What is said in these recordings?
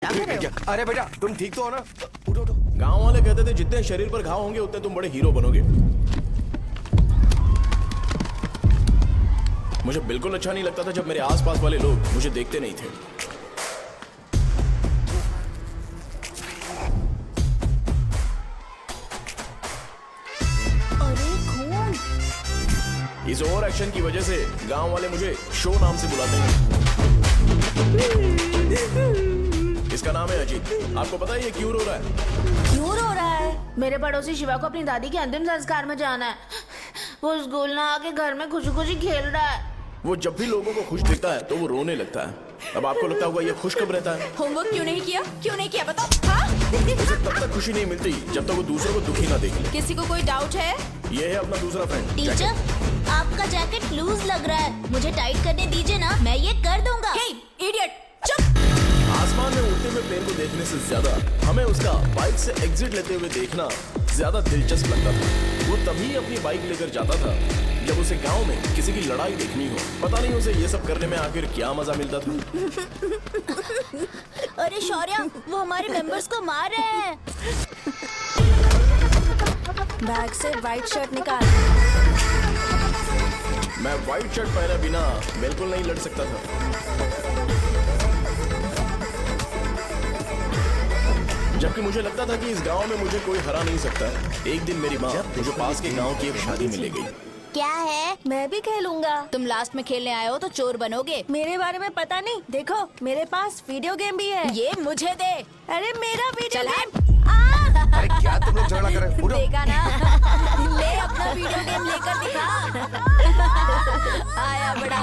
क्या कर रहे हो? अरे बेटा तुम ठीक तो हो ना? उठो उठो। गांव वाले कहते थे जितने शरीर पर घाव होंगे उतने तुम बड़े हीरो बनोगे। मुझे बिल्कुल अच्छा नहीं लगता था जब मेरे आसपास वाले लोग मुझे देखते नहीं थे। अरे खून! इस ओवर एक्शन की वजह से गांव वाले मुझे शो नाम से बुलाते हैं। इसका नाम है अजीत। आपको पता है ये क्यों रो रहा है? क्यों रो रहा है? मेरे पड़ोसी शिवा को अपनी दादी के अंतिम संस्कार में जाना है। वो स्कूल ना आके घर में खुशी खुशी खेल रहा है। वो जब भी लोगों को खुश दिखता है तो वो रोने लगता है। अब आपको लगता होगा ये खुश कब रहता है? होमवर्क क्यों नहीं किया? क्यों नहीं किया बताओ? हाँ? उसे तब तक खुशी नहीं मिलती जब तक वो दूसरों को दुखी ना देख ले। किसी को कोई डाउट है? ये है अपना दूसरा फ्रेंड। टीचर, आपका जैकेट लूज लग रहा है, मुझे टाइट करने दीजिए ना, मैं ये कर दूंगा। हे, इडियट, चुप! आसमान में उड़ते हुए प्लेन को देखने से ज्यादा हमें उसका बाइक से एग्जिट लेते हुए देखना ज्यादा दिलचस्प लगता था। वो तभी अपनी बाइक लेकर जाता था जब उसे गांव में किसी की लड़ाई देखनी हो। पता नहीं उसे ये सब करने में आखिर क्या मजा मिलता था। अरे शौर्या, वो हमारे मेंबर्स को मार रहे हैं। बैग से व्हाइट शर्ट निकाल। मैं व्हाइट शर्ट पहने बिना बिल्कुल नहीं लड़ सकता था। जबकि मुझे लगता था कि इस गांव में मुझे कोई हरा नहीं सकता। एक दिन मेरी माँ मुझे पास के गांव की एक शादी में ले गई। क्या है? मैं भी खेलूंगा। तुम लास्ट में खेलने आए हो तो चोर बनोगे। मेरे बारे में पता नहीं। देखो मेरे पास वीडियो गेम भी है। ये मुझे दे। अरे मेरा वीडियो चल गेम। अरे क्या तुम लोग झगड़ा कर रहे हो? उठो। देखा ना? ले अपना वीडियो गेम लेकर दिखा। आया बड़ा।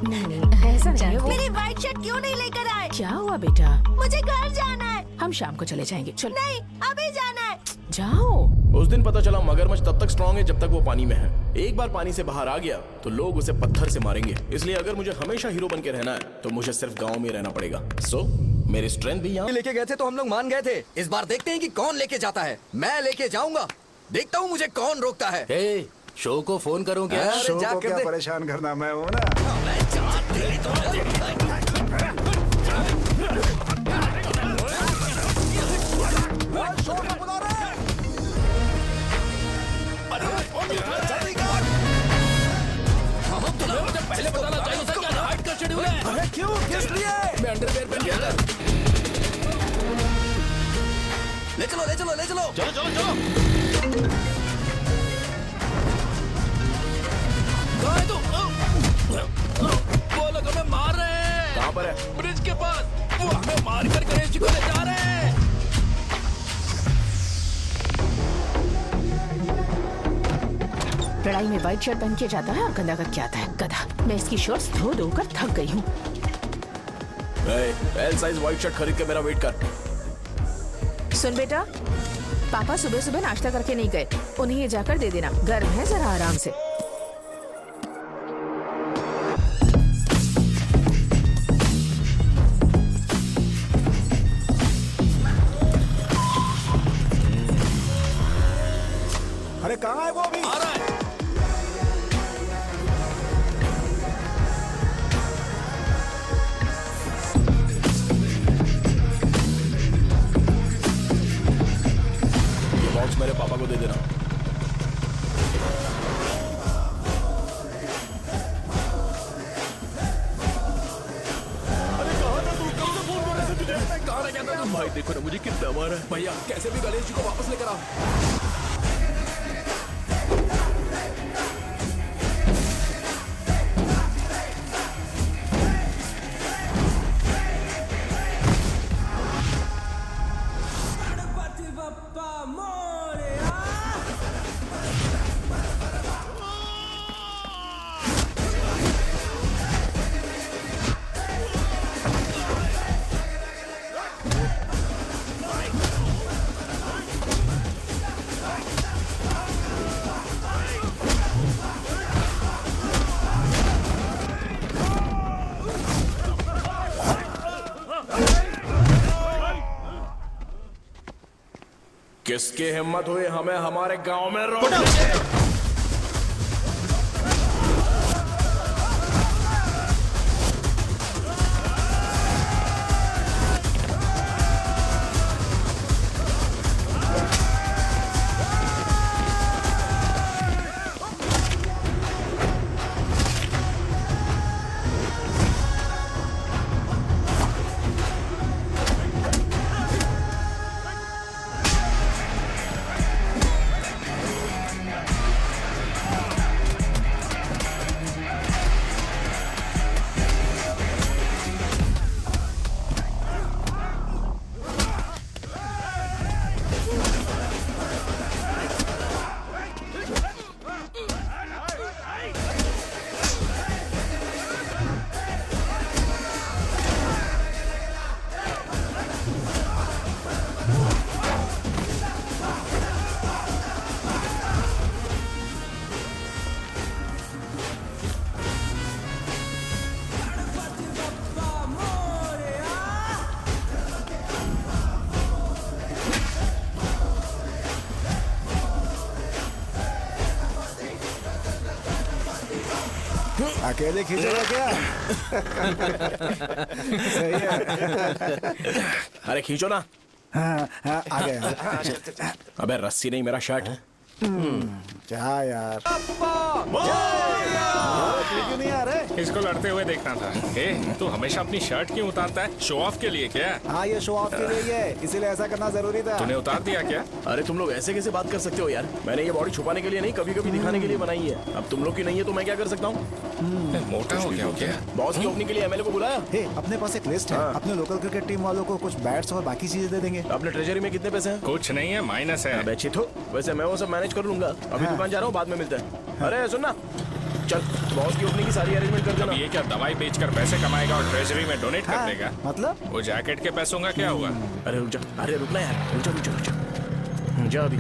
नहीं ऐसा नहीं है। मेरी व्हाइट शर्ट क्यों नहीं लेकर आए? क्या हुआ बेटा? मुझे घर जाना है। हम शाम को चले जाएंगे। चलो नहीं, अभी जाना है। जाओ। उस दिन पता चला मगरमच्छ तब तक स्ट्रांग है जब तक वो पानी में है। एक बार पानी से बाहर आ गया तो लोग उसे पत्थर से मारेंगे। इसलिए अगर मुझे हमेशा हीरो बन के रहना है तो मुझे सिर्फ गांव में रहना पड़ेगा। सो मेरी स्ट्रेंथ भी यहाँ। लेके गए थे तो हम लोग मान गए थे। इस बार देखते हैं कि कौन लेके जाता है। मैं लेके जाऊंगा, देखता हूँ मुझे कौन रोकता है। हे, शो को फोन करूं क्या? अरे शो जा को कर क्या दे। परेशान करना, मैं हूँ ना। पहले बताना चाहिए था क्या हाइट का शेड्यूल है। अरे क्यों? किस लिए? मैं अंडरवेयर पहन गया था। ले चलो ले चलो ले चलो। चलो चलो चलो। कहाँ है तू? वो लोग हमें मार रहे हैं। कहाँ पर है? ब्रिज के पास। वो हमें मार कर गणेश जी को ले जा रहे हैं। लड़ाई में व्हाइट शर्ट पहन के जाता है और गंदा करके आता है। गधा। मैं इसकी शर्ट्स धो धो कर थक गई हूँ। एल साइज व्हाइट शर्ट खरीद के मेरा वेट कर। सुन बेटा, पापा सुबह सुबह नाश्ता करके नहीं गए। उन्हें ये जाकर दे देना। गर्म है, जरा आराम से। अरे कहाँ है वो अभी? आ रहा है। ये बॉक्स मेरे पापा को दे देना। भाई देखो ना मुझे कितना मारा है। भैया कैसे भी गणेश जी को वापस लेकर आओ। किसकी हिम्मत हुई हमें हमारे गांव में रोक? अकेले खींचेगा क्या? सही है। अरे खींचो ना। हाँ, हाँ, आ गया। अबे रस्सी नहीं, मेरा शर्ट। क्या यार? क्यों नहीं आ रहे? इसको लड़ते हुए देखना था। ए, तू हमेशा अपनी शर्ट क्यों उतारता है? शो ऑफ के लिए क्या? हाँ, ये शो ऑफ के लिए ही है, इसीलिए ऐसा करना जरूरी था। तूने उतार दिया क्या? अरे तुम लोग ऐसे कैसे बात कर सकते हो यार? मैंने ये बॉडी छुपाने के लिए नहीं, कभी कभी दिखाने के लिए बनाई है। अब तुम लोग की नहीं है तो मैं क्या कर सकता हूँ? मोटा हो गया हो क्या? बॉस की ओपनिंग के लिए एमएलए को बुलाया। हे, अपने पास एक लिस्ट है। अपने लोकल क्रिकेट टीम वालों को कुछ बैट्स और बाकी चीजें दे देंगे। अपने ट्रेजरी में कितने पैसे हैं? कुछ नहीं है, माइनस है। अबे चिथो, वैसे मैं वो सब मैनेज कर लूंगा। अभी दुकान जा रहा हूँ, बाद में मिलते हैं। अरे सुनना, चल बॉस की ओपनिंग की सारी अरेंजमेंट कर देना। अब ये क्या दवाई बेचकर पैसे कमाएगा और ट्रेजरी में डोनेट कर हाँ, देगा? मतलब? वो जैकेट के पैसों का क्या हुआ? अरे रुक जा, अरे रुकना यार, रुक जा जा अभी।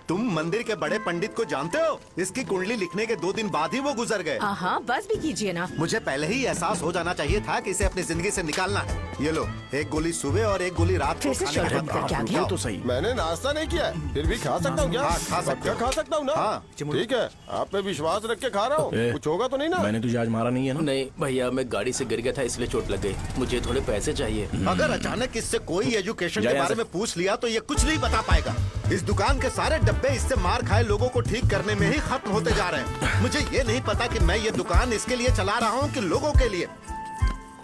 तुम मंदिर के बड़े पंडित को जानते हो? इसकी कुंडली लिखने के 2 दिन बाद ही वो गुजर गए। हाँ, बस भी कीजिए ना। मुझे पहले ही एहसास हो जाना चाहिए था कि इसे अपनी जिंदगी से निकालना है। ये लो, एक गोली सुबह और एक गोली रात को फिर से खाने के शर्ट बाद अंदर क्या आप गया? ये तो सही। मैंने नाश्ता नहीं किया है, फिर भी खा सकता हूँ क्या? हाँ, खा सकते क्या हो। खा सकता हूँ ना? हाँ। ठीक है, आप पे विश्वास रख के खा रहा हूँ। ए, कुछ होगा तो नहीं ना? मैंने तुझे आज मारा नहीं है ना? नहीं भैया, मैं गाड़ी से गिर गया था इसलिए चोट लग गई। मुझे थोड़े पैसे चाहिए। अगर अचानक इससे कोई एजुकेशन जा के यहाँ बारे से। में पूछ लिया तो ये कुछ नहीं बता पाएगा। इस दुकान के सारे डब्बे इससे मार खाए लोगों को ठीक करने में ही खत्म होते जा रहे हैं। मुझे ये नहीं पता कि मैं ये दुकान इसके लिए चला रहा हूँ कि लोगों के लिए।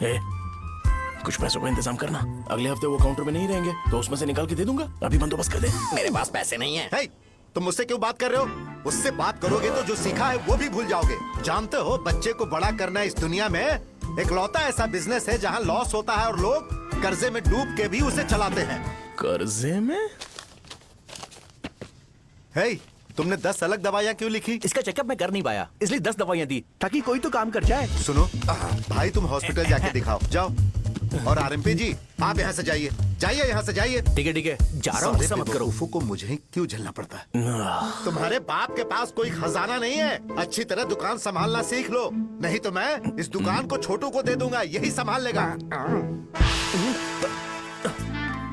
ए, कुछ पैसों का इंतजाम करना। अगले हफ्ते वो काउंटर में नहीं रहेंगे तो उसमें से निकाल के दे दूंगा। अभी बंदोबस्त कर दे। मेरे पास पैसे नहीं है। हे, तुम मुझसे क्यों बात कर रहे हो? उससे बात करोगे तो जो सीखा है वो भी भूल जाओगे। जानते हो, बच्चे को बड़ा करना इस दुनिया में इकलौता ऐसा बिजनेस है जहाँ लॉस होता है और लोग कर्जे में डूब के भी उसे चलाते हैं। कर्जे में? हे, तुमने 10 अलग दवाइयाँ क्यों लिखी? इसका चेकअप मैं कर नहीं पाया, इसलिए 10 दवाइयाँ दी ताकि कोई तो काम कर जाए। सुनो भाई, तुम हॉस्पिटल जाके दिखाओ, जाओ। और आरएमपी जी, आप यहाँ से जाइए, जाइए यहाँ से जाइए। ठीक है जा रहा हूँ, गुस्सा मत करो। बेवकूफों को मुझे क्यों झेलना पड़ता है? तुम्हारे बाप के पास कोई खजाना नहीं है। अच्छी तरह दुकान संभालना सीख लो, नहीं तो मैं इस दुकान को छोटू को दे दूंगा, यही संभाल लेगा।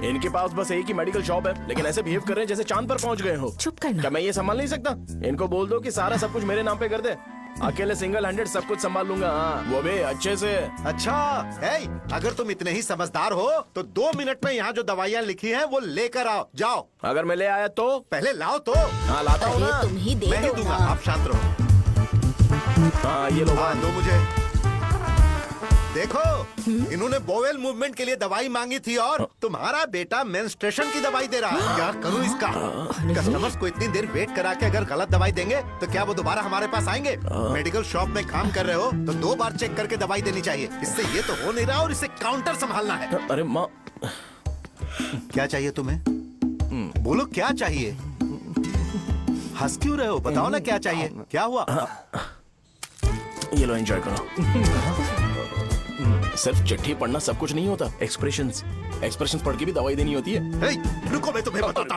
इनके पास बस एक ही मेडिकल शॉप है, लेकिन ऐसे बिहेव कर रहे हैं जैसे चांद पर पहुंच गए हो। चुप करना। क्या मैं ये संभाल नहीं सकता? इनको बोल दो कि सारा सब कुछ मेरे नाम पे कर दे। अकेले सिंगल हैंडेड सब कुछ संभाल लूंगा। हाँ, वो भी अच्छे से। अच्छा, हे, अगर तुम इतने ही समझदार हो तो 2 मिनट में यहाँ जो दवाइयाँ लिखी हैं वो लेकर आओ, जाओ। अगर मैं ले आया तो? पहले लाओ तो। हाँ लाता हूँ ना। तुम ही दे मैं ही दो दूंगा, ना। आप शांत रहो। हाँ ये लो। हाँ, दो मुझे। देखो, इन्होंने बोवेल मूवमेंट के लिए दवाई मांगी थी और तुम्हारा बेटा मेंस्ट्रुएशन की दवाई दे रहा है। क्या करूं इसका? कस्टमर्स को इतनी देर वेट करा के अगर गलत दवाई देंगे तो क्या वो दोबारा हमारे पास आएंगे? मेडिकल शॉप में काम कर रहे हो तो 2 बार चेक करके दवाई देनी चाहिए। इससे ये तो हो नहीं रहा और इसे काउंटर संभालना है। अरे माँ, क्या चाहिए तुम्हें? बोलो क्या चाहिए? हंस क्यों रहे हो? बताओ ना क्या चाहिए? क्या हुआ? ये लो एंजॉय करो। सिर्फ चिट्ठी पढ़ना सब कुछ नहीं होता। एक्सप्रेशंस पढ़ के भी दवाई देनी होती है। हे, रुको, मैं तुम्हें बताता।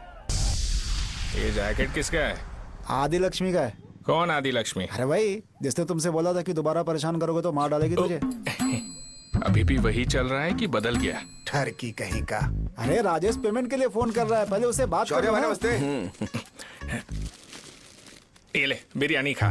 ये जैकेट किसका है? आदि लक्ष्मी का है। कौन आदि लक्ष्मी? अरे भाई, जिसने तुमसे बोला था कि दोबारा परेशान करोगे तो मार डालेगी तुझे। अभी भी वही चल रहा है कि बदल गया? ठरकी कहीं का। अरे राजेश पेमेंट के लिए फोन कर रहा है, पहले उससे बात करो ना। नमस्ते। ये ले बिरयानी खा।